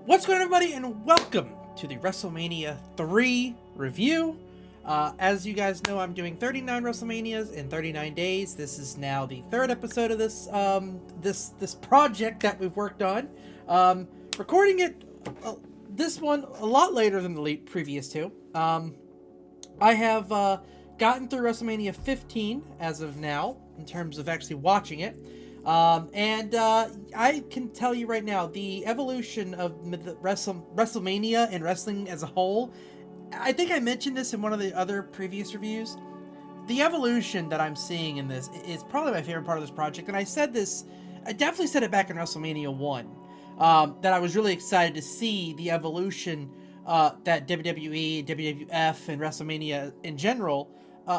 What's going on, everybody, and welcome to the Wrestlemania 3 review. As you guys know, I'm doing 39 Wrestlemanias in 39 days. This is now the third episode of this this project that we've worked on. Recording it, this one a lot later than the previous two. I have gotten through Wrestlemania 15 as of now, in terms of actually watching it. I can tell you right now, the evolution of the WrestleMania and wrestling as a whole, I think I mentioned this in one of the other previous reviews. The evolution that I'm seeing in this is probably my favorite part of this project, and I definitely said it back in WrestleMania 1, that I was really excited to see the evolution that WWE, WWF, and WrestleMania in general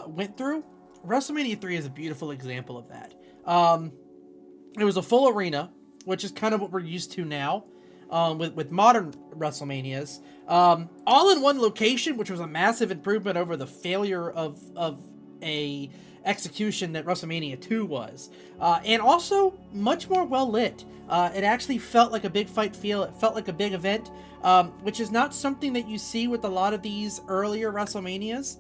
went through. WrestleMania 3 is a beautiful example of that. It was a full arena, which is kind of what we're used to now with modern WrestleManias. All in one location, which was a massive improvement over the failure of a execution that WrestleMania 2 was. And also much more well lit. It actually felt like a big fight feel. It felt like a big event, which is not something that you see with a lot of these earlier WrestleManias.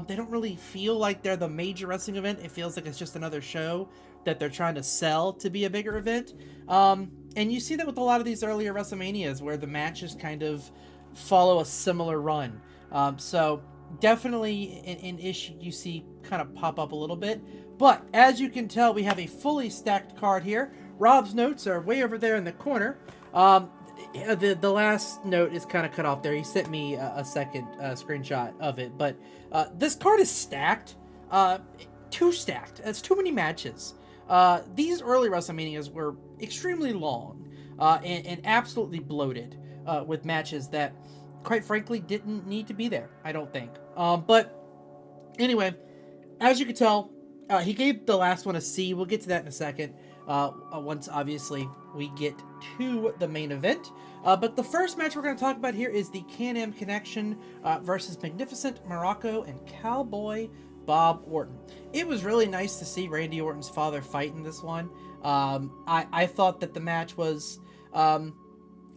They don't really feel like they're the major wrestling event. It feels like it's just another show that they're trying to sell to be a bigger event. And you see that with a lot of these earlier WrestleManias where the matches kind of follow a similar run. So definitely an issue you see kind of pop up a little bit. But as you can tell, we have a fully stacked card here. Rob's notes are way over there in the corner. The last note is kind of cut off there. He sent me a second screenshot of it. But this card is stacked. Too stacked. That's too many matches. These early WrestleManias were extremely long and absolutely bloated with matches that, quite frankly, didn't need to be there, I don't think. But anyway, as you can tell, he gave the last one a C. We'll get to that in a second, once, obviously, we get to the main event. But the first match we're going to talk about here is the Can-Am Connection versus Magnificent Morocco and Cowboy Bob Orton. It was really nice to see Randy Orton's father fight in this one. I thought that the match was a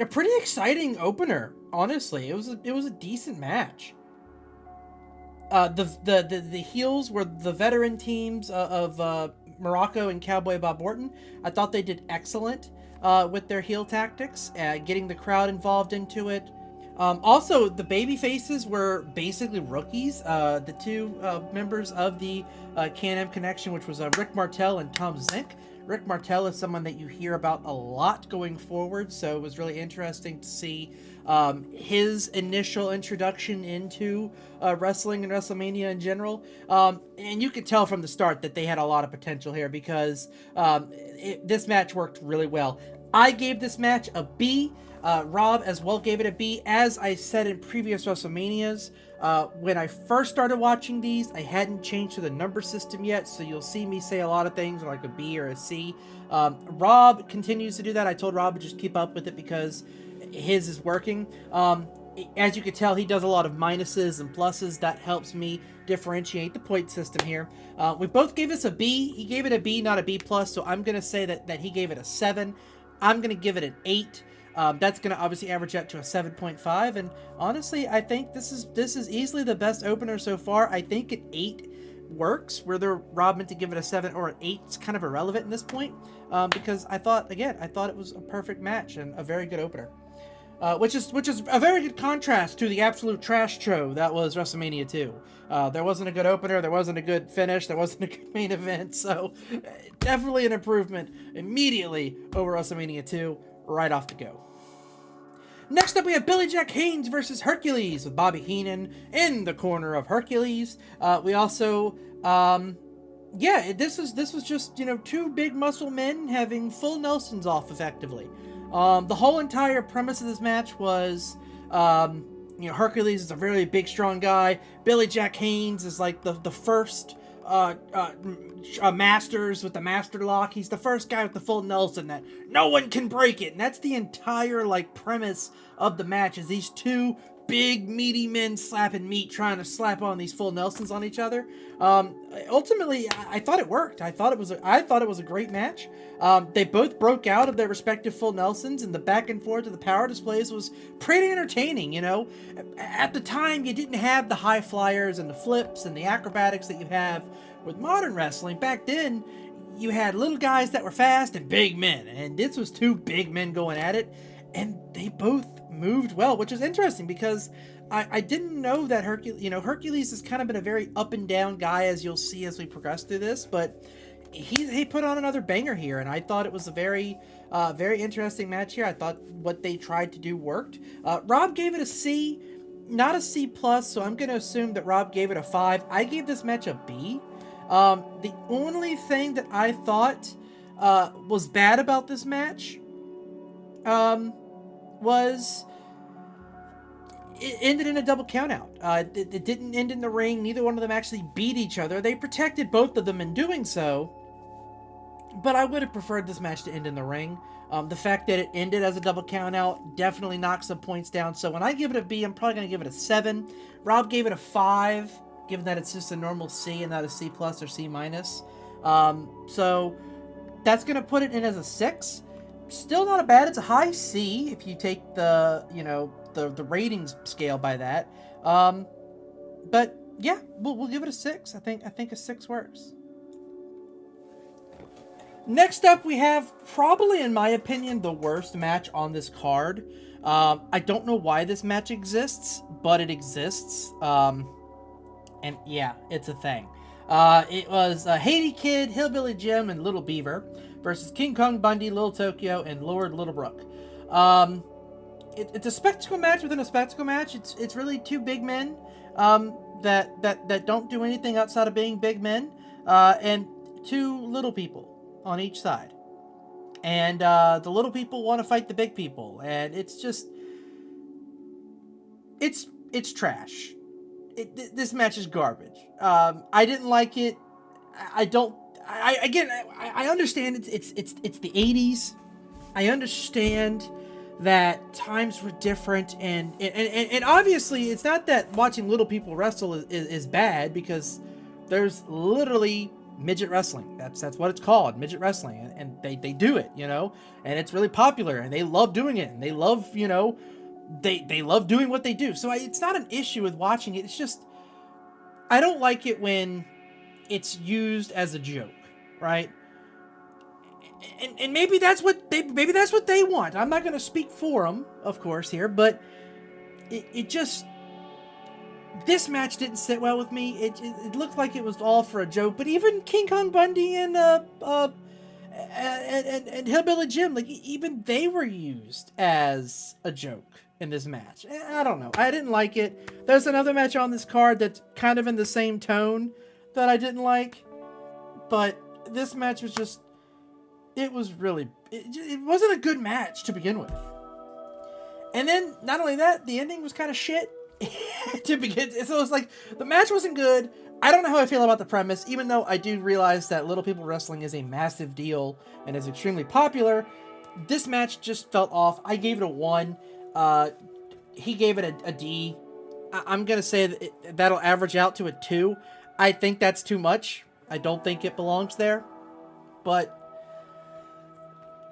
pretty exciting opener. Honestly, it was a decent match. The heels were the veteran teams of Morocco and Cowboy Bob Orton. I thought they did excellent with their heel tactics, getting the crowd involved into it. Also, the baby faces were basically rookies. The two members of the Can-Am Connection, which was Rick Martel and Tom Zink. Rick Martel is someone that you hear about a lot going forward, so it was really interesting to see his initial introduction into wrestling and WrestleMania in general. And you could tell from the start that they had a lot of potential here because this match worked really well. I gave this match a B. Rob as well gave it a B. As I said in previous WrestleManias, when I first started watching these, I hadn't changed to the number system yet, so you'll see me say a lot of things like a B or a C. Rob continues to do that. I told Rob to just keep up with it because his is working. As you can tell, he does a lot of minuses and pluses. That helps me differentiate the point system here. We both gave this a B. He gave it a B, not a B+, so I'm going to say that he gave it a 7. I'm going to give it an 8. That's going to obviously average out to a 7.5, and honestly, I think this is easily the best opener so far. I think an 8 works. Whether Rob meant to give it a 7 or an 8 is kind of irrelevant in this point, because I thought it was a perfect match and a very good opener, which is a very good contrast to the absolute trash show that was WrestleMania 2. There wasn't a good opener, there wasn't a good finish, there wasn't a good main event, so definitely an improvement immediately over WrestleMania 2. Right off the go. Next up, we have Billy Jack Haynes versus Hercules with Bobby Heenan in the corner of Hercules. We also, this was just, two big muscle men having full Nelsons off effectively. The whole entire premise of this match was, Hercules is a very big, strong guy. Billy Jack Haynes is like the first Masters with the Master Lock. He's the first guy with the full Nelson that no one can break it. And that's the entire premise of the match, is these two big meaty men slapping meat, trying to slap on these full Nelsons on each other. Ultimately, I thought it worked. I thought it was a great match. They both broke out of their respective full Nelsons, and the back and forth of the power displays was pretty entertaining. You know, at the time, you didn't have the high flyers and the flips and the acrobatics that you have with modern wrestling. Back then, you had little guys that were fast and big men, and this was two big men going at it, and they both moved well, which is interesting because I didn't know that Hercules has kind of been a very up and down guy, as you'll see as we progress through this, but he put on another banger here, and I thought it was a very interesting match here. I thought what they tried to do worked. Rob gave it a C, not a C+, so I'm going to assume that Rob gave it a 5. I gave this match a B. The only thing that I thought was bad about this match was it ended in a double countout. It didn't end in the ring. Neither one of them actually beat each other. They protected both of them in doing so, but I would have preferred this match to end in the ring. The fact that it ended as a double countout definitely knocked some points down. So when I give it a B, I'm probably going to give it a 7. Rob gave it a 5, given that it's just a normal C and not a C+ or C-. So that's going to put it in as a 6. Still not a bad. It's a high C if you take the ratings scale by that. But yeah, we'll give it a 6. I think a 6 works. Next up, we have probably, in my opinion, the worst match on this card. I don't know why this match exists, but it exists. And yeah, it's a thing. It was Haiti Kid, Hillbilly Jim, and Little Beaver versus King Kong Bundy, Little Tokyo, and Lord Littlebrook. It's a spectacle match within a spectacle match. It's really two big men that don't do anything outside of being big men, and two little people on each side. And the little people want to fight the big people, and it's just it's trash. This match is garbage. I didn't like it. I understand it's the 80s. I understand that times were different, and obviously it's not that watching little people wrestle is bad, because there's literally midget wrestling. That's what it's called, midget wrestling, and they do it, and it's really popular, and they love doing it, and they love, they love doing what they do. So it's not an issue with watching it. It's just, I don't like it when it's used as a joke, right? And maybe that's what they want. I'm not going to speak for them, of course, here, but it just, this match didn't sit well with me. It looked like it was all for a joke. But even King Kong Bundy and Hillbilly Jim, like, even they were used as a joke in this match. I don't know. I didn't like it. There's another match on this card that's kind of in the same tone that I didn't like, but this match was just, it wasn't a good match to begin with. And then, not only that, the ending was kind of shit to begin. So it's like, the match wasn't good. I don't know how I feel about the premise, even though I do realize that Little People Wrestling is a massive deal and is extremely popular. This match just felt off. I gave it a 1. He gave it a D. I'm going to say that'll average out to a 2. I think that's too much. I don't think it belongs there. But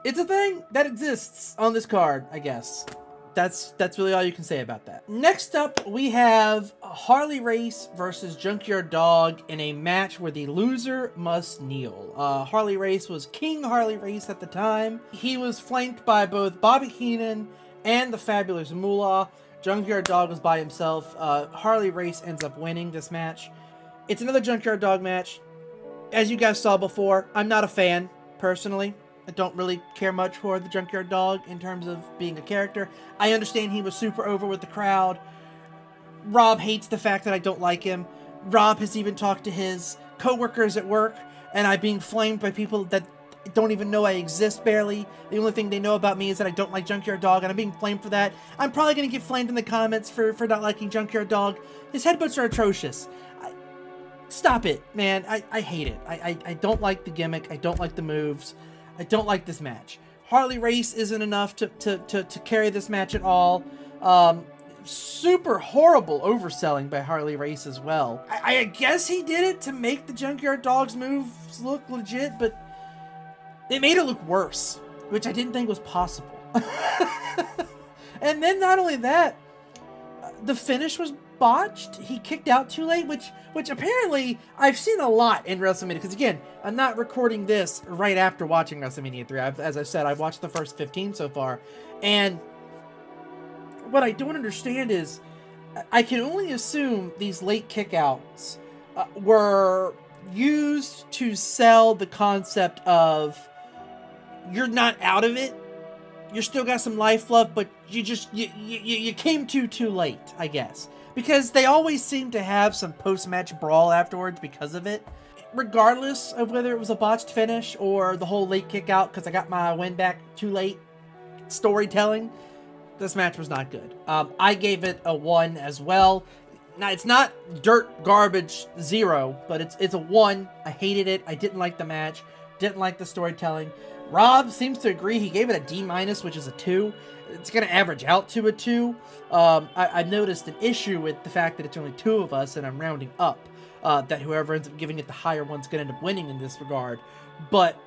it's a thing that exists on this card, I guess. That's really all you can say about that. Next up, we have Harley Race versus Junkyard Dog in a match where the loser must kneel. Harley Race was King Harley Race at the time. He was flanked by both Bobby Heenan and the Fabulous Moolah. Junkyard Dog was by himself. Harley Race ends up winning this match. It's another Junkyard Dog match. As you guys saw before, I'm not a fan, personally. I don't really care much for the Junkyard Dog in terms of being a character. I understand he was super over with the crowd. Rob hates the fact that I don't like him. Rob has even talked to his co-workers at work, and I'm being flamed by people that don't even know I exist barely. The only thing they know about me is that I don't like Junkyard Dog, and I'm being flamed for that. I'm probably going to get flamed in the comments for not liking Junkyard Dog. His headbutts are atrocious. Stop it, man. I hate it. I don't like the gimmick. I don't like the moves. I don't like this match. Harley Race isn't enough to carry this match at all. super horrible overselling by Harley Race as well. I guess he did it to make the Junkyard Dogs moves look legit, but they made it look worse, which I didn't think was possible. And then not only that, the finish was botched. He kicked out too late, which apparently I've seen a lot in WrestleMania. Because again, I'm not recording this right after watching WrestleMania 3. As I said, I've watched the first 15 so far, and what I don't understand is I can only assume these late kickouts were used to sell the concept of you're not out of it. You still got some life left, but you came too late, I guess. Because they always seem to have some post-match brawl afterwards because of it. Regardless of whether it was a botched finish or the whole late kick out because I got my win back too late storytelling, this match was not good. I gave it a 1 as well. Now, it's not dirt garbage 0, but it's a 1. I hated it. I didn't like the match. Didn't like the storytelling. Rob seems to agree. He gave it a D-, which is a 2. It's going to average out to a 2. I've noticed an issue with the fact that it's only 2 of us, and I'm rounding up. That whoever ends up giving it the higher one's going to end up winning in this regard. But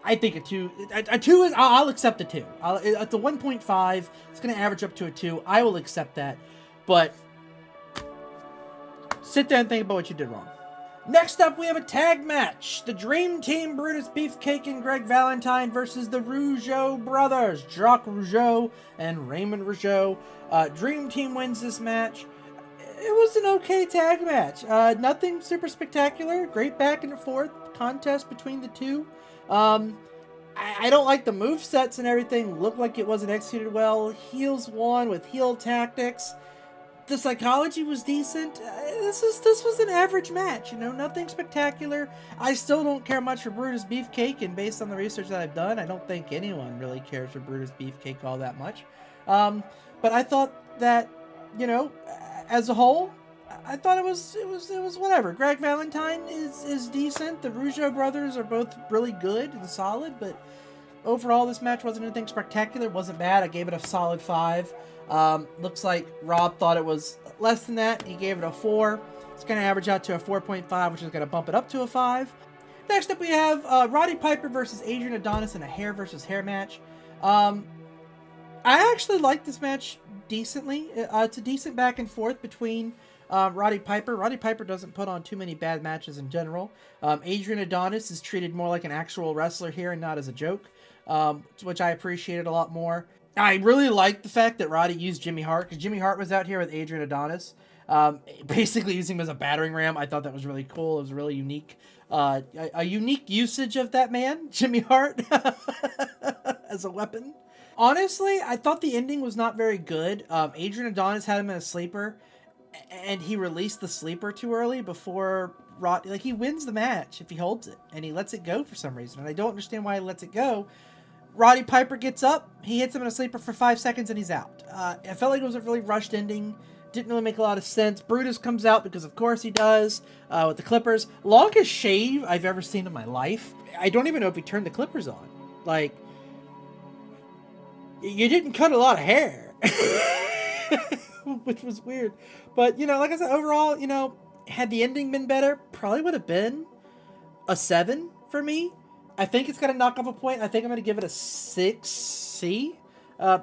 I think a 2 is... I'll accept a 2. It's a 1.5. It's going to average up to a 2. I will accept that. But sit there and think about what you did wrong. Next up, we have a tag match. The Dream Team, Brutus Beefcake and Greg Valentine versus the Rougeau brothers, Jacques Rougeau and Raymond Rougeau. Dream Team wins this match. It was an okay tag match. Nothing super spectacular. Great back and forth contest between the two. I don't like the movesets and everything. Looked like it wasn't executed well. Heels won with heel tactics. The psychology was decent. This was an average match, you know, nothing spectacular. I still don't care much for Brutus Beefcake, and based on the research that I've done, I don't think anyone really cares for Brutus Beefcake all that much. But I thought that, you know, as a whole, I thought it was whatever. Greg Valentine is decent. The Rougeau brothers are both really good and solid, but overall, this match wasn't anything spectacular. It wasn't bad. I gave it a solid 5. Looks like Rob thought it was less than that. He gave it a 4. It's going to average out to a 4.5, which is going to bump it up to a 5. Next up, we have Roddy Piper versus Adrian Adonis in a hair versus hair match. I actually like this match decently. It's a decent back and forth between Roddy Piper. Roddy Piper doesn't put on too many bad matches in general. Adrian Adonis is treated more like an actual wrestler here and not as a joke, which I appreciated a lot more. I really like the fact that Roddy used Jimmy Hart, because Jimmy Hart was out here with Adrian Adonis, basically using him as a battering ram. I thought that was really cool. It was really unique. A unique usage of that man, Jimmy Hart, as a weapon. Honestly, I thought the ending was not very good. Adrian Adonis had him in a sleeper, and he released the sleeper too early before Roddy. Like, he wins the match if he holds it, and he lets it go for some reason, and I don't understand why he lets it go. Roddy Piper gets up, he hits him in a sleeper for 5 seconds, and he's out. I felt like it was a really rushed ending. Didn't really make a lot of sense. Brutus comes out because, of course, he does, with the clippers. Longest shave I've ever seen in my life. I don't even know if he turned the clippers on. Like, you didn't cut a lot of hair. Which was weird. But, you know, like I said, overall, you know, had the ending been better, probably would have been a 7 for me. I think it's going to knock off a point. I think I'm going to give it a 6C.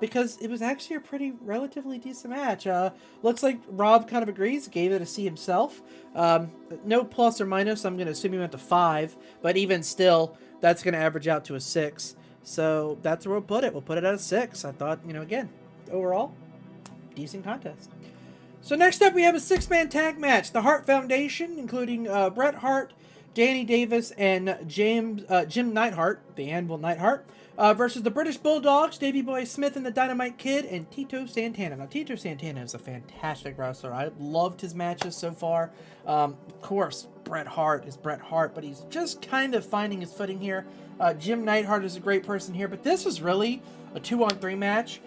Because it was actually a pretty relatively decent match. Looks like Rob kind of agrees, gave it a C himself. No plus or minus, I'm going to assume he went to 5. But even still, that's going to average out to a 6. So that's where we'll put it. We'll put it at a 6. I thought, you know, again, overall, decent contest. So next up, we have a 6-man tag match. The Hart Foundation, including Bret Hart, Danny Davis, and Jim Neidhart, the Anvil Neidhart, versus the British Bulldogs, Davey Boy Smith and the Dynamite Kid, and Tito Santana. Now, Tito Santana is a fantastic wrestler. I loved his matches so far. Of course, Bret Hart is Bret Hart, but he's just kind of finding his footing here. Jim Neidhart is a great person here, but this was really a 2-on-3 match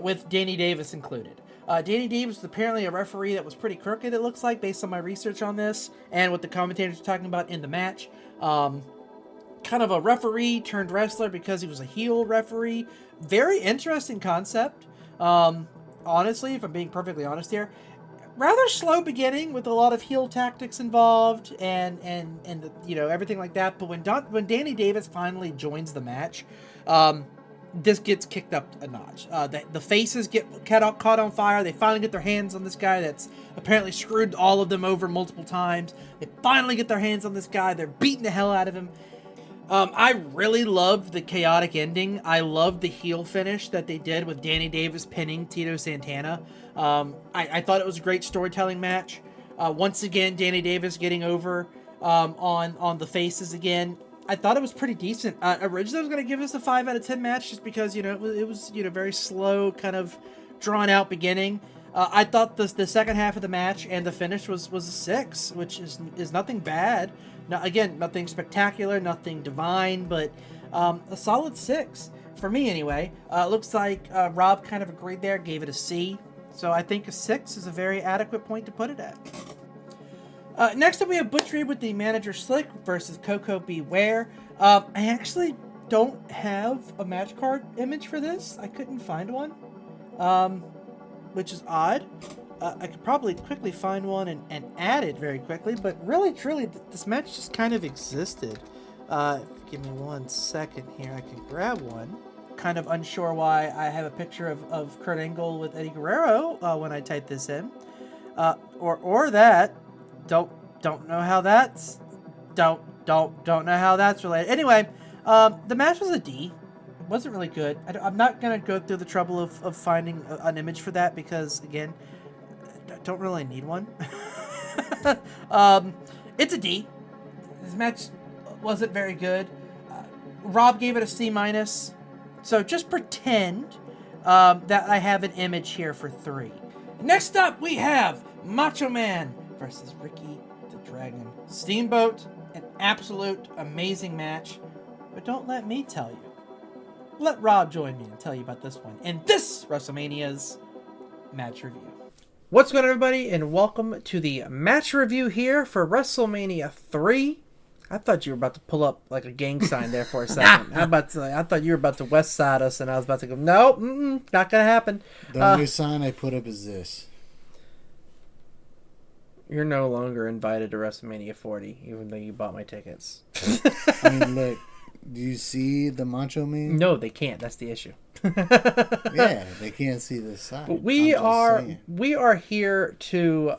with Danny Davis included. Danny Davis is apparently a referee that was pretty crooked, it looks like, based on my research on this, and what the commentators were talking about in the match. Kind of a referee turned wrestler because he was a heel referee. Very interesting concept. honestly, if I'm being perfectly honest here, rather slow beginning with a lot of heel tactics involved and everything like that. But when Danny Davis finally joins the match, this gets kicked up a notch. The faces get caught on fire. They finally get their hands on this guy that's apparently screwed all of them over multiple times. They finally get their hands on this guy. They're beating the hell out of him. I really loved the chaotic ending. I loved the heel finish that they did with Danny Davis pinning Tito Santana. I thought it was a great storytelling match. Once again, Danny Davis getting over on the faces again. I thought it was pretty decent. Originally, I was going to give this a 5 out of 10 match just because, it was very slow, kind of drawn out beginning. I thought the second half of the match and the finish was a 6, which is nothing bad. Now, again, nothing spectacular, nothing divine, but a solid 6 for me anyway. Looks like Rob kind of agreed there, gave it a C. So I think a 6 is a very adequate point to put it at. Next up, we have Butch Reed with the manager Slick versus Coco Beware. I actually don't have a match card image for this. I couldn't find one, which is odd. I could probably quickly find one and add it very quickly, but really, truly, this match just kind of existed. Give me 1 second here. I can grab one. Kind of unsure why I have a picture of Kurt Angle with Eddie Guerrero when I type this in, or that. Don't know how that's don't know how that's related. Anyway, the match was a D. It wasn't really good. I'm not gonna go through the trouble of finding an image for that because again, I don't really need one. It's a D. This match wasn't very good. Rob gave it a C minus. So just pretend that I have an image here for 3. Next up, we have Macho Man versus Ricky the Dragon Steamboat. An absolute amazing match. But don't let me tell you. Let Rob join me and tell you about this one in this WrestleMania's match review. What's going on, everybody, and welcome to the match review here for WrestleMania 3. I thought you were about to pull up like a gang sign there for a second. I thought you were about to West Side us, and I was about to go, nope, not going to happen. The only sign I put up is this. You're no longer invited to WrestleMania 40, even though you bought my tickets. I mean, look, do you see the Macho Man? No, they can't. That's the issue. Yeah, they can't see this sign. But we are here to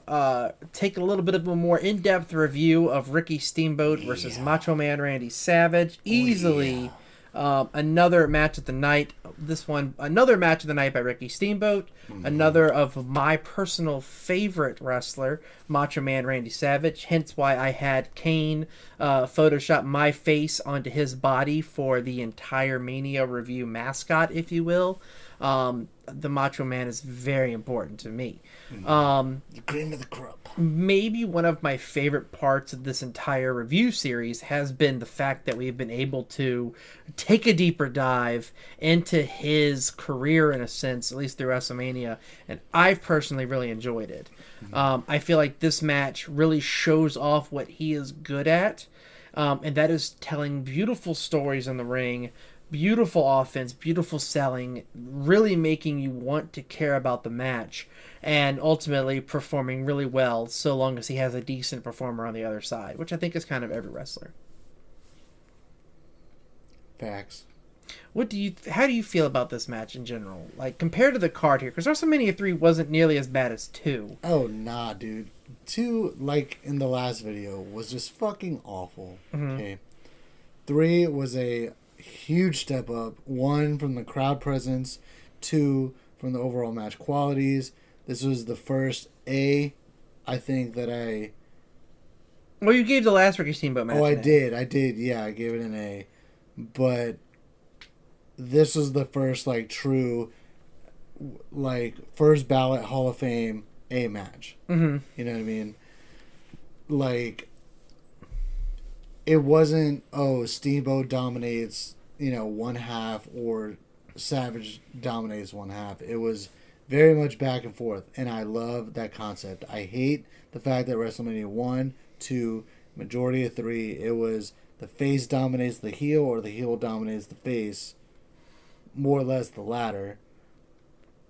take a little bit of a more in-depth review of Ricky Steamboat versus Macho Man Randy Savage. Easily another match of the night. This one, another match of the night by Ricky Steamboat. Another of my personal favorite wrestler, Macho Man Randy Savage. Hence why I had Kane Photoshop my face onto his body for the entire Mania review mascot, if you will. The Macho Man is very important to me. The cream of the crop. Maybe one of my favorite parts of this entire review series has been the fact that we've been able to take a deeper dive into his career, in a sense, at least through WrestleMania, and I've personally really enjoyed it. I feel like this match really shows off what he is good at, and that is telling beautiful stories in the ring, beautiful offense, beautiful selling, really making you want to care about the match, and ultimately performing really well so long as he has a decent performer on the other side, which I think is kind of every wrestler. Facts. How do you feel about this match in general? Like, compared to the card here, because WrestleMania 3 wasn't nearly as bad as 2. Oh, nah, dude. 2, like in the last video, was just fucking awful. Okay. 3 was a huge step up. 1 from the crowd presence, 2 from the overall match qualities. This was the first A, I think that I... Well, you gave the last Ricky Steamboat match. Oh, I did. Yeah, I gave it an A. But this was the first, like, true, like, first ballot Hall of Fame A match. You know what I mean? Like, it wasn't, Steamboat dominates, one half, or Savage dominates one half. It was very much back and forth, and I love that concept. I hate the fact that WrestleMania 1, 2, majority of 3, it was the face dominates the heel or the heel dominates the face. More or less the latter.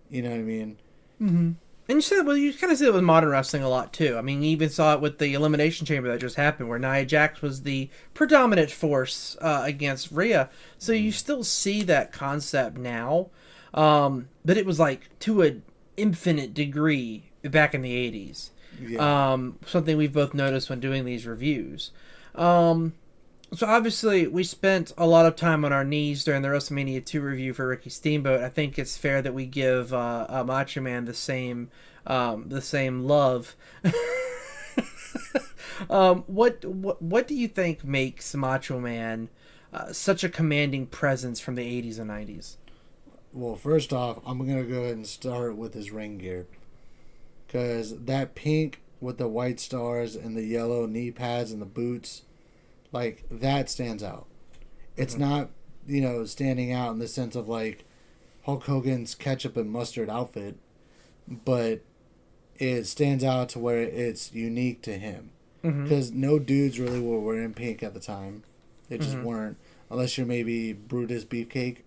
You know what I mean? And you said, well, you kind of see it with modern wrestling a lot too. I mean, you even saw it with the Elimination Chamber that just happened, where Nia Jax was the predominant force against Rhea. So you still see that concept now, but it was like to an infinite degree back in the '80s. Yeah. Something we've both noticed when doing these reviews. So obviously, we spent a lot of time on our knees during the WrestleMania 2 review for Ricky Steamboat. I think it's fair that we give Macho Man the same love. What do you think makes Macho Man such a commanding presence from the 80s and 90s? Well, first off, I'm gonna go ahead and start with his ring gear, because that pink with the white stars and the yellow knee pads and the boots, like, that stands out. It's not, standing out in the sense of like Hulk Hogan's ketchup and mustard outfit, but it stands out to where it's unique to him. Because no dudes really were wearing pink at the time. They just weren't, unless you're maybe Brutus Beefcake.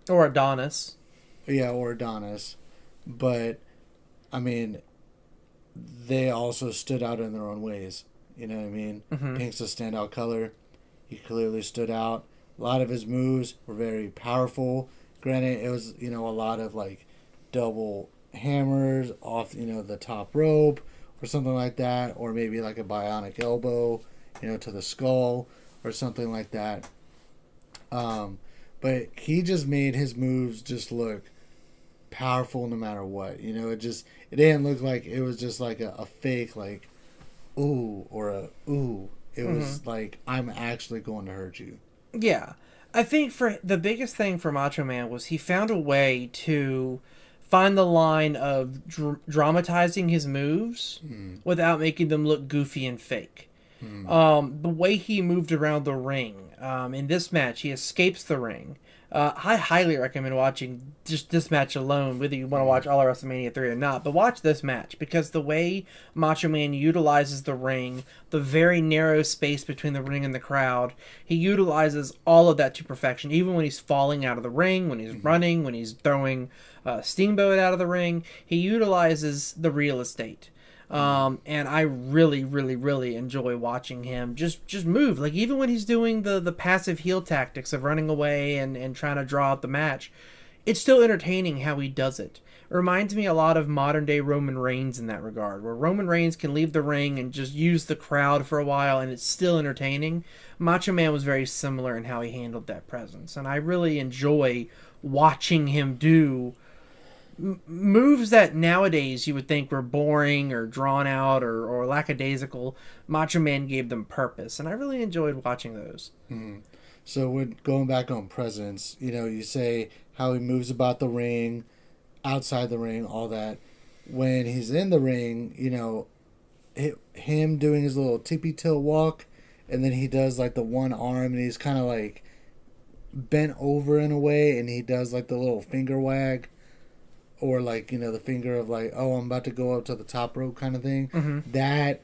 Or Adonis. Yeah, or Adonis. But, I mean, they also stood out in their own ways. You know what I mean? Pink's a standout color. He clearly stood out. A lot of his moves were very powerful. Granted, it was, a lot of, like, double hammers off, the top rope or something like that. Or maybe, like, a bionic elbow, to the skull or something like that. But he just made his moves just look powerful no matter what. It didn't look like it was just like a fake, like, ooh, or a ooh. It was like, I'm actually going to hurt you. Yeah. I think for the biggest thing for Macho Man was he found a way to find the line of dramatizing his moves without making them look goofy and fake. The way he moved around the ring. In this match, he escapes the ring. I highly recommend watching just this match alone, whether you want to watch all of WrestleMania 3 or not. But watch this match, because the way Macho Man utilizes the ring, the very narrow space between the ring and the crowd, he utilizes all of that to perfection. Even when he's falling out of the ring, when he's running, when he's throwing Steamboat out of the ring, he utilizes the real estate. And I really, really, really enjoy watching him just move. Like, even when he's doing the passive heel tactics of running away and trying to draw out the match, it's still entertaining how he does it. It reminds me a lot of modern day Roman Reigns in that regard, where Roman Reigns can leave the ring and just use the crowd for a while and it's still entertaining. Macho Man was very similar in how he handled that presence, and I really enjoy watching him do moves that nowadays you would think were boring or drawn out or lackadaisical. Macho Man gave them purpose, and I really enjoyed watching those. So when going back on presence, you say how he moves about the ring, outside the ring, all that. When he's in the ring, him doing his little tippy toe walk, and then he does like the one arm, and he's kind of like bent over in a way, and he does like the little finger wag. Or like, the finger of like, oh, I'm about to go up to the top rope kind of thing. That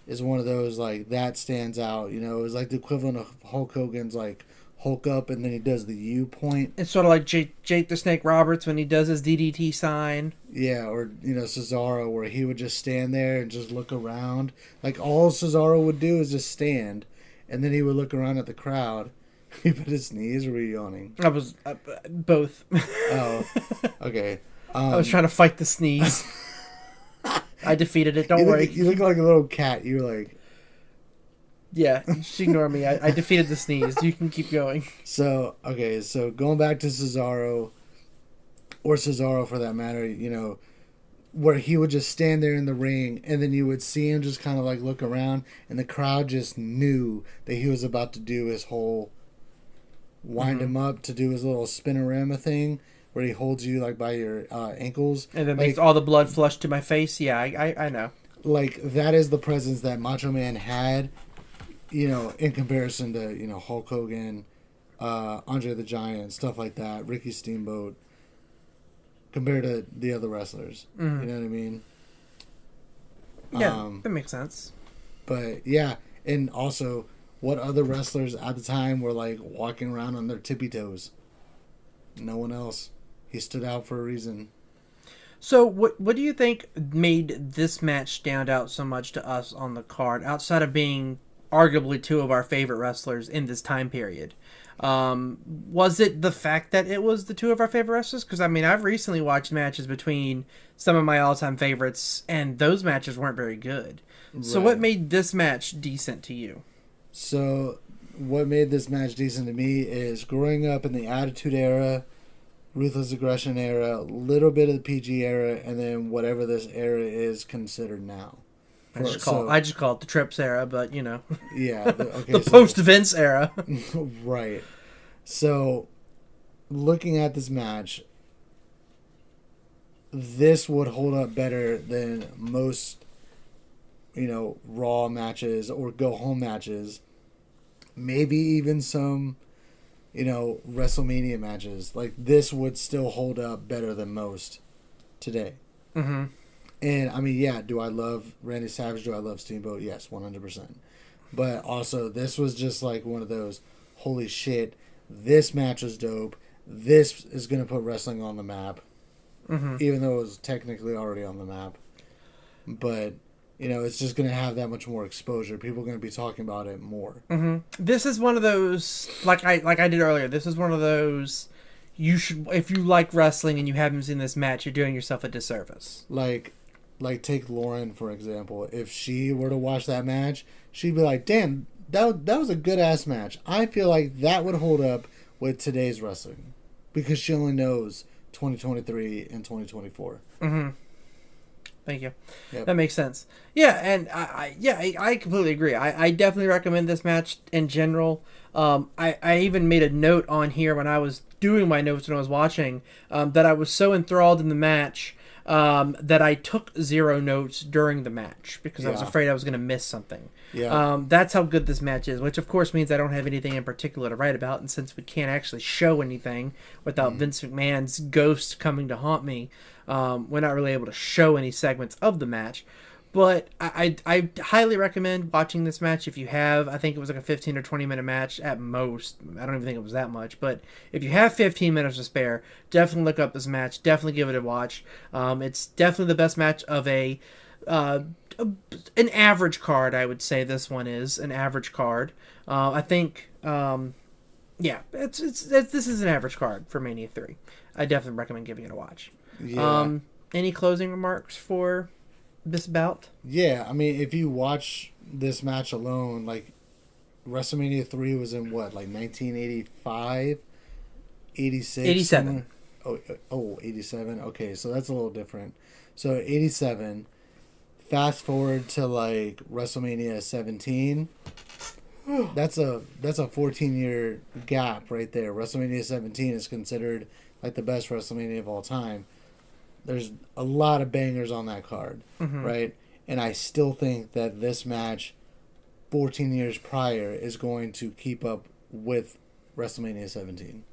is one of those, like, that stands out. It was like the equivalent of Hulk Hogan's, like, Hulk up and then he does the U point. It's sort of like Jake the Snake Roberts when he does his DDT sign. Yeah, or, Cesaro, where he would just stand there and just look around. Like, all Cesaro would do is just stand, and then he would look around at the crowd. He put his sneeze, or were you yawning? I was both. Oh, okay. I was trying to fight the sneeze. I defeated it. Don't worry. You look like a little cat. You're like... Yeah, just ignore me. I defeated the sneeze. You can keep going. So, okay. So, going back to Cesaro, or Cesaro for that matter, where he would just stand there in the ring, and then you would see him just kind of like look around, and the crowd just knew that he was about to do his whole... wind him up to do his little spinorama thing, where he holds you like by your ankles, and then makes all the blood flush to my face. Yeah, I know. Like, that is the presence that Macho Man had, in comparison to Hulk Hogan, Andre the Giant, stuff like that, Ricky Steamboat, compared to the other wrestlers. You know what I mean? Yeah, that makes sense. But yeah, and also, what other wrestlers at the time were like walking around on their tippy toes? No one else. He stood out for a reason. So what do you think made this match stand out so much to us on the card, outside of being arguably two of our favorite wrestlers in this time period? Was it the fact that it was the two of our favorite wrestlers? Because, I mean, I've recently watched matches between some of my all-time favorites, and those matches weren't very good. So Right. what made this match decent to you? So, what made this match decent to me is growing up in the Attitude Era, Ruthless Aggression Era, a little bit of the PG era, and then whatever this era is considered now. I just call it the Trips era, but, you know. Yeah. Okay, The post-Vince era. Right. So, looking at this match, this would hold up better than most, Raw matches or go-home matches. Maybe even some, WrestleMania matches. Like, this would still hold up better than most today. Mm-hmm. And, I mean, yeah, do I love Randy Savage? Do I love Steamboat? Yes, 100%. But also, this was just like one of those, holy shit, this match was dope. This is going to put wrestling on the map. Mm-hmm. Even though it was technically already on the map. But, it's just going to have that much more exposure. People are going to be talking about it more. Mm-hmm. This is one of those, like I did earlier, this is one of those, you should, if you like wrestling and you haven't seen this match, you're doing yourself a disservice. Like take Lauren, for example. If she were to watch that match, she'd be like, damn, that was a good-ass match. I feel like that would hold up with today's wrestling. Because she only knows 2023 and 2024. Mm-hmm. Thank you. Yep. That makes sense. Yeah, and I completely agree. I definitely recommend this match in general. I even made a note on here when I was doing my notes when I was watching that I was so enthralled in the match that I took 0 notes during the match because I was afraid I was going to miss something. Yeah. That's how good this match is, which of course means I don't have anything in particular to write about, and since we can't actually show anything without Vince McMahon's ghost coming to haunt me, we're not really able to show any segments of the match. But I highly recommend watching this match if you have. I think it was like a 15 or 20 minute match at most. I don't even think it was that much. But if you have 15 minutes to spare, definitely look up this match. Definitely give it a watch. It's definitely the best match of an average card, I would say this one is an average card. I think, this is an average card for Mania 3. I definitely recommend giving it a watch. Yeah. Any closing remarks for this bout? Yeah, I mean, if you watch this match alone, like, WrestleMania 3 was in what, like 1985? 86? 87. Oh, 87? Okay, so that's a little different. So, 87, fast forward to, like, WrestleMania 17. That's a 14-year gap right there. WrestleMania 17 is considered, like, the best WrestleMania of all time. There's a lot of bangers on that card, right? And I still think that this match, 14 years prior, is going to keep up with WrestleMania 17.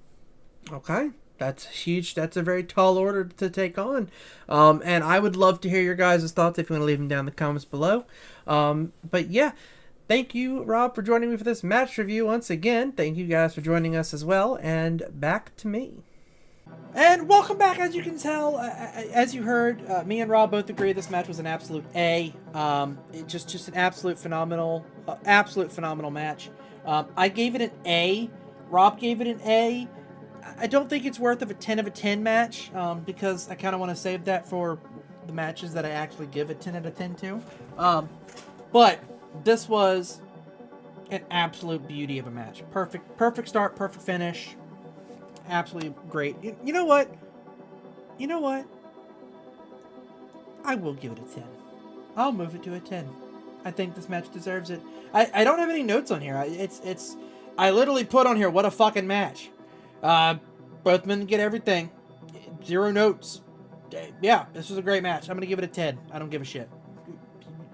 Okay. That's huge. That's a very tall order to take on. And I would love to hear your guys' thoughts if you want to leave them down in the comments below. But yeah, thank you, Rob, for joining me for this match review once again. Thank you guys for joining us as well. And back to me. And welcome back. As you can tell, as you heard, me and Rob both agree this match was an absolute A. Just an absolute phenomenal match. I gave it an A. Rob gave it an A. I don't think it's worth of a 10 of a 10 match because I kind of want to save that for the matches that I actually give a 10 out of 10 to. But this was an absolute beauty of a match. Perfect start, perfect finish. Absolutely great. You know what? I will give it a 10. I'll move it to a 10. I think this match deserves it. I don't have any notes on here. I literally put on here, what a fucking match. Both men get everything. 0 notes. Yeah, this was a great match. I'm going to give it a 10. I don't give a shit.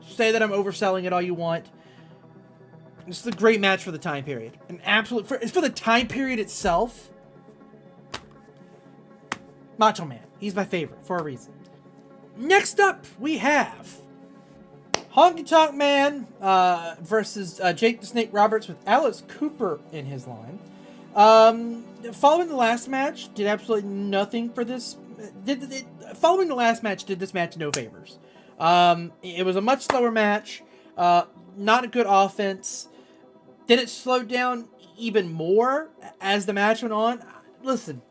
Say that I'm overselling it all you want. This is a great match for the time period. It's for the time period itself. Macho Man. He's my favorite for a reason. Next up, we have Honky Tonk Man versus Jake the Snake Roberts with Alice Cooper in his line. Following the last match, did absolutely nothing for this following the last match did this match no favors. It was a much slower match, not a good offense. Did it slow down even more as the match went on? Listen,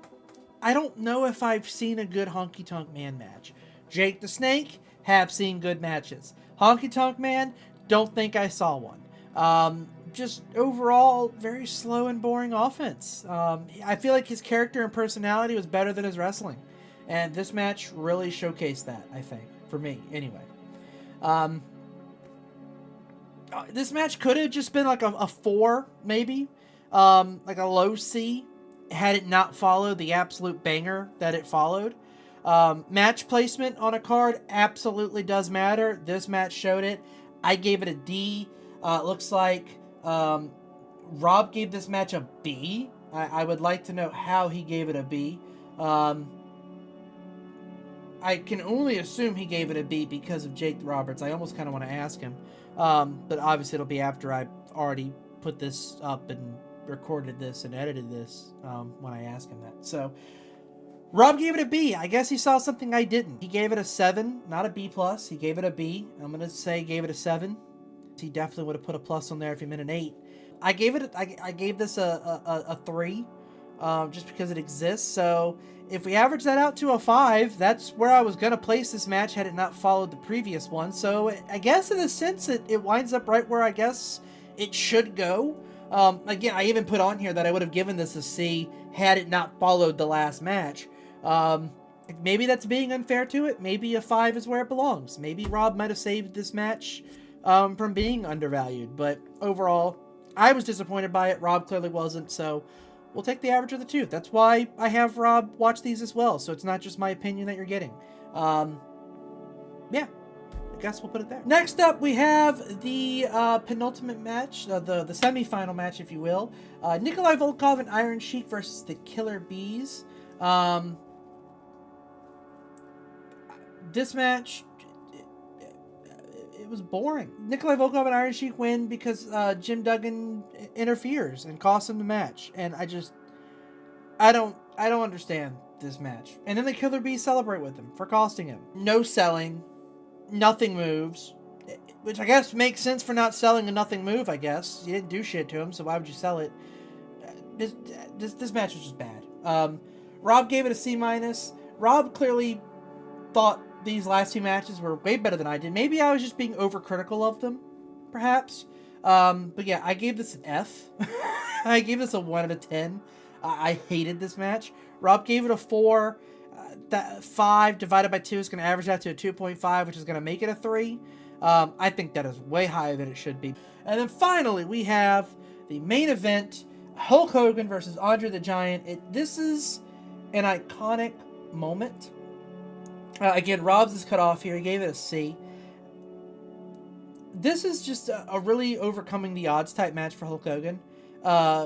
I don't know if I've seen a good Honky Tonk Man match. Jake the Snake, have seen good matches. Honky Tonk Man, don't think I saw one. Just overall, very slow and boring offense. I feel like his character and personality was better than his wrestling. And this match really showcased that, I think. For me, anyway. This match could have just been like a 4, maybe. Like a low C, had it not followed the absolute banger that it followed. Match placement on a card absolutely does matter. This match showed it. I gave it a D. Looks like Rob gave this match a B. I would like to know how he gave it a B. I can only assume he gave it a B because of Jake Roberts. I almost kind of want to ask him. But obviously it'll be after I've already put this up and recorded this and edited this when I ask him that. So Rob gave it a B. I guess he saw something I didn't. He gave it a 7, not a B+. He gave it a B. I'm going to say he gave it a 7. He definitely would have put a plus on there if he meant an 8. I gave this a 3 just because it exists. So if we average that out to a 5, that's where I was going to place this match had it not followed the previous one. So I guess in a sense it winds up right where I guess it should go. Again, I even put on here that I would have given this a C had it not followed the last match. Maybe that's being unfair to it. Maybe a 5 is where it belongs. Maybe Rob might have saved this match from being undervalued. But overall, I was disappointed by it. Rob clearly wasn't. So we'll take the average of the 2. That's why I have Rob watch these as well. So it's not just my opinion that you're getting. Yeah. I guess we'll put it there. Next up, we have the penultimate match, the semifinal match, if you will. Nikolai Volkov and Iron Sheik versus the Killer Bees. This match, it was boring. Nikolai Volkov and Iron Sheik win because Jim Duggan interferes and costs him the match. And I don't understand this match. And then the Killer Bees celebrate with him for costing him. No selling. Nothing moves, which I guess makes sense for not selling a nothing move, I guess. You didn't do shit to him, so why would you sell it? This match was just bad. Rob gave it a C-. Rob clearly thought these last 2 matches were way better than I did. Maybe I was just being overcritical of them, perhaps. But yeah, I gave this an F. I gave this a 1 out of 10. I hated this match. Rob gave it a 4. That 5 divided by 2 is going to average out to a 2.5, which is going to make it a 3. I think that is way higher than it should be. And then finally, we have the main event, Hulk Hogan versus Andre the Giant. This is an iconic moment. Again, Rob's is cut off here. He gave it a C. This is just a really overcoming the odds type match for Hulk Hogan.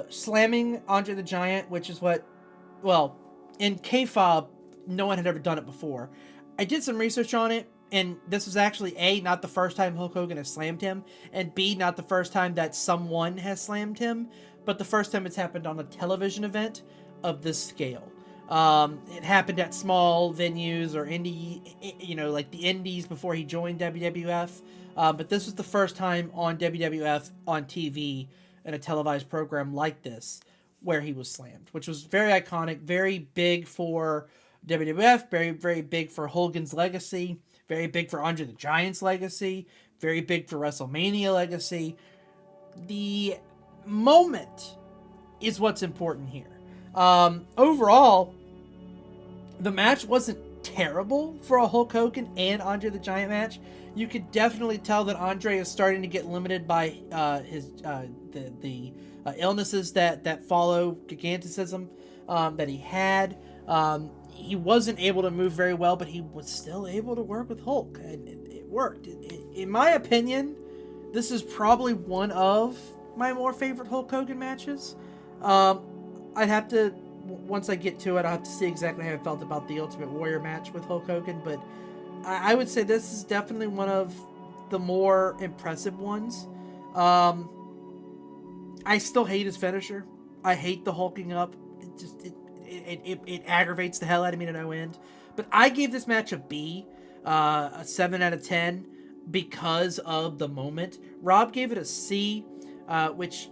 Slamming Andre the Giant, which is what, well, in kayfabe, no one had ever done it before. I did some research on it, and this was actually A, not the first time Hulk Hogan has slammed him, and B, not the first time that someone has slammed him, but the first time it's happened on a television event of this scale. It happened at small venues or indie, like the indies before he joined WWF, but this was the first time on WWF on TV in a televised program like this where he was slammed, which was very iconic, very big for WWF, very, very big for Hogan's legacy, very big for Andre the Giant's legacy, very big for WrestleMania legacy. The moment is what's important here. Overall, the match wasn't terrible for a Hulk Hogan and Andre the Giant match. You could definitely tell that Andre is starting to get limited by his illnesses that follow giganticism that he had. He wasn't able to move very well, but he was still able to work with Hulk, and it worked. In my opinion, this is probably one of my more favorite Hulk Hogan matches. I'd have to, once I get to it, I'll have to see exactly how I felt about the Ultimate Warrior match with Hulk Hogan, but I would say this is definitely one of the more impressive ones. I still hate his finisher. I hate the hulking up. It aggravates the hell out of me to no end. But I gave this match a B, a 7 out of 10, because of the moment. Rob gave it a C, which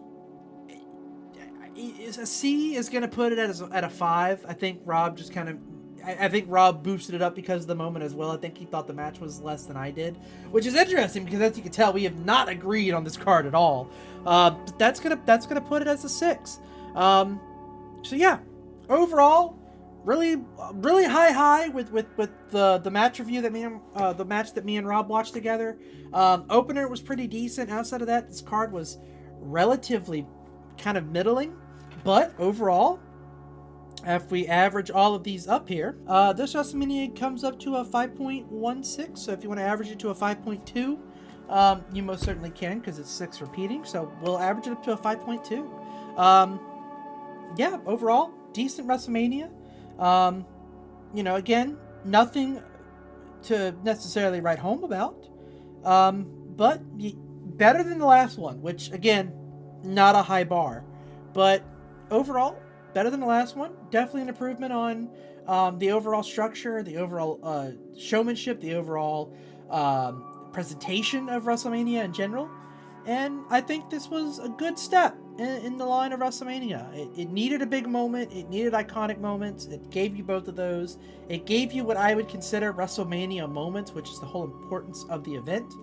a C is going to put it at a 5. I think Rob just kind of... I think Rob boosted it up because of the moment as well. I think he thought the match was less than I did, which is interesting because, as you can tell, we have not agreed on this card at all. But that's gonna put it as a 6. So yeah, overall, really high with the match review that the match that me and Rob watched together. Opener was pretty decent. Outside of that, this card was relatively kind of middling, but overall, if we average all of these up here, this WrestleMania comes up to a 5.16. So if you want to average it to a 5.2, you most certainly can, because it's 6 repeating. So we'll average it up to a 5.2. Yeah, overall, decent WrestleMania. Again, nothing to necessarily write home about. But better than the last one, which, again, not a high bar. But overall, better than the last one. Definitely an improvement on the overall structure, the overall showmanship, the overall presentation of WrestleMania in general. And I think this was a good step in the line of WrestleMania. It needed a big moment. It needed iconic moments. It gave you both of those. It gave you what I would consider WrestleMania moments, which is the whole importance of the event.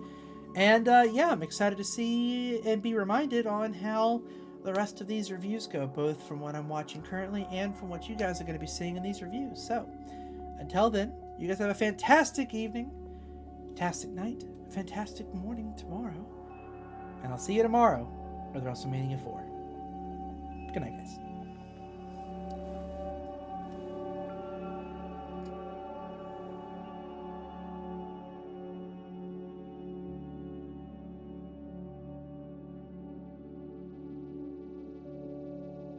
And yeah, I'm excited to see and be reminded on how the rest of these reviews go, both from what I'm watching currently and from what you guys are going to be seeing in these reviews. So, until then, you guys have a fantastic evening, fantastic night, fantastic morning tomorrow, and I'll see you tomorrow with WrestleMania 4. Good night, guys.